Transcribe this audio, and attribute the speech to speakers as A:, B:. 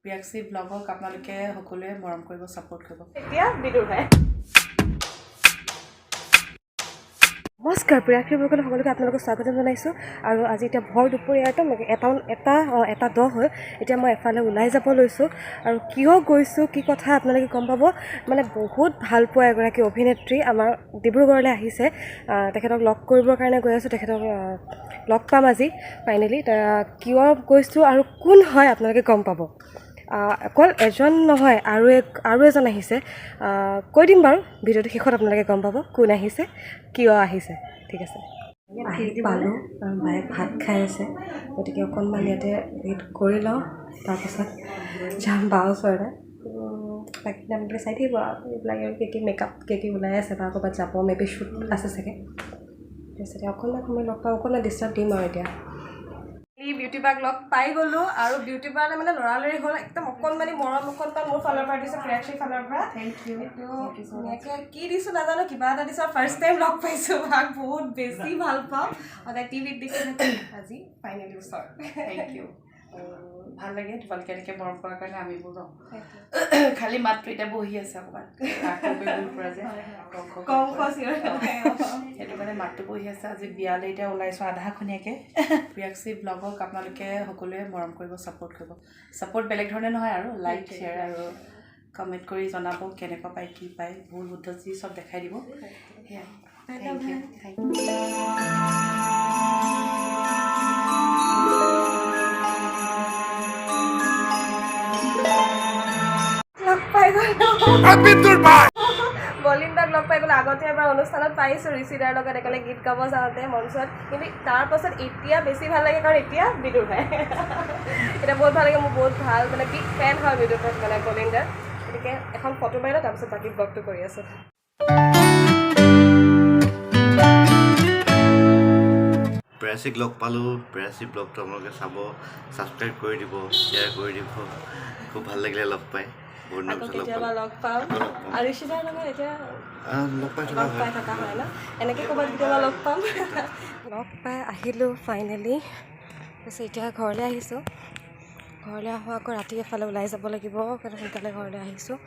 A: প্ৰিয়াক্ষী ব্লগক আপোনালোকে সকলোৱে মৰম কৰিব সাপোৰ্ট কৰিব
B: এতিয়া বিদুৰ ভাই নমস্কাৰ প্ৰিয়াক্ষী ব্লগত সকলোকে আপোনালোকক স্বাগতম জনাইছোঁ আৰু আজি এতিয়া ভৰ দুপৰীয়া এটা 10 হয় এতিয়া মই এফালে ওলাই যাব লৈছোঁ আৰু কিয় গৈছোঁ কি কথা আপোনালোকে গম পাব মানে বহুত ভাল পোৱা এগৰাকী অভিনেত্ৰী আমাৰ ডিব্ৰুগড়লৈ আহিছে তেখেতক লগ কৰিবৰ কাৰণে গৈ আছোঁ তেখেতক লগ পাম আজি ফাইনেলি কিয় গৈছোঁ আৰু কোন হয় আপোনালোকে গম পাব অকল এজন নহয় আৰু এজন আহিছে কৈ দিম বাৰু ভিডিঅ'টো শেষত আপোনালোকে গম পাব কোন আহিছে কিয় আহিছে ঠিক আছে আহি পালোঁ আৰু বায়ে ভাত খাই আছে গতিকে অকণমান ইয়াতে ৱেইট কৰি লওঁ তাৰপাছত যাম বা ওচৰতে বাকী আপোনালোকে চাই থাকিব এইবিলাক আৰু কি মেকআপ কি ওলাই আছে বা ক'ৰবাত যাব মেবি শ্বুট আছে চাগে তাৰপিছতে অকণমান সময় লগ পাওঁ অকণমান ডিষ্টাৰ্ব দিম আৰু এতিয়া বিউটি বাক লগ পাই গ'লোঁ আৰু বিউটি বাৰে মানে লৰালৰি হ'ল একদম অকণমানি মৰম অকণমান মোৰ ফালৰ পৰা দিছে প্ৰিয়াক্ষীৰ ফালৰ পৰা থেংক ইউ ধুনীয়াকৈ কি দিছোঁ নাজানো কিবা এটা দিছোঁ ফাৰ্ষ্ট টাইম লগ পাইছোঁ ভাগ বহুত বেছি ভাল পাওঁ সদায় টিভিত দেখি আজি ফাইনেলি ওচৰ
A: থেংক ইউ ভাল লাগে তোমালোকে এনেকৈ মৰম কৰাৰ কাৰণে আমিবোৰ ন খালি মাতটো এতিয়া বহি আছে অকণমান পৰা যে
B: কম খৰচী
A: সেইটো কাৰণে মাতটো বহি আছে আজি বিয়ালৈ এতিয়া ওলাইছোঁ আধাখনীয়াকৈ প্ৰিয়াক্ষী ব্লগক আপোনালোকে সকলোৱে মৰম কৰিব ছাপোৰ্ট বেলেগ ধৰণে নহয় আৰু লাইক শ্বেয়াৰ আৰু কমেণ্ট কৰি জনাব কেনেকুৱা পায় কি পায় ভুল শুদ্ধ যি চব দেখাই দিব সেয়া থেংক ইউ
B: লগ পাই গ'ল বলিন্দাক লগ পাই গ'ল আগতে এবাৰ অনুষ্ঠানত পাইছোঁ ঋষিদাৰ লগত একেলগে গীত গাব যাওঁতে মঞ্চত কিন্তু তাৰপাছত এতিয়া বেছি ভাল লাগে কাৰণ এতিয়া বিদুৰ ভাই এতিয়া বহুত ভাল লাগে মোৰ বহুত ভাল মানে বিগ ফেন হয় বিদুৰ ভাই মানে বলিন্দাৰ গতিকে এখন ফটো মাৰি লওঁ তাৰপিছত বাকী ব্লগটো কৰি আছোঁ
C: প্ৰিয়াক্ষীক লগ পালোঁ প্ৰিয়াক্ষী ব্লগটো আপোনালোকে চাব ছাবস্ক্ৰাইব কৰি দিব শ্বেয়াৰ কৰি দিব খুব ভাল লাগিলে লগ পাই বহুত দিনৰ পিছত
B: কেতিয়াবা লগ পাম আৰু ঋষিদাৰ লগত এতিয়া
C: লগ পাই
B: থকা হয় ন এনেকৈ ক'ৰবাত কেতিয়াবা লগ পাম লগ পাই আহিলোঁ ফাইনেলি তাৰপিছত এতিয়া ঘৰলৈ আহিছোঁ ঘৰলৈ আহোঁ আকৌ ৰাতি এফালে ওলাই যাব লাগিব কাৰণে সোনকালে ঘৰলৈ আহিছোঁ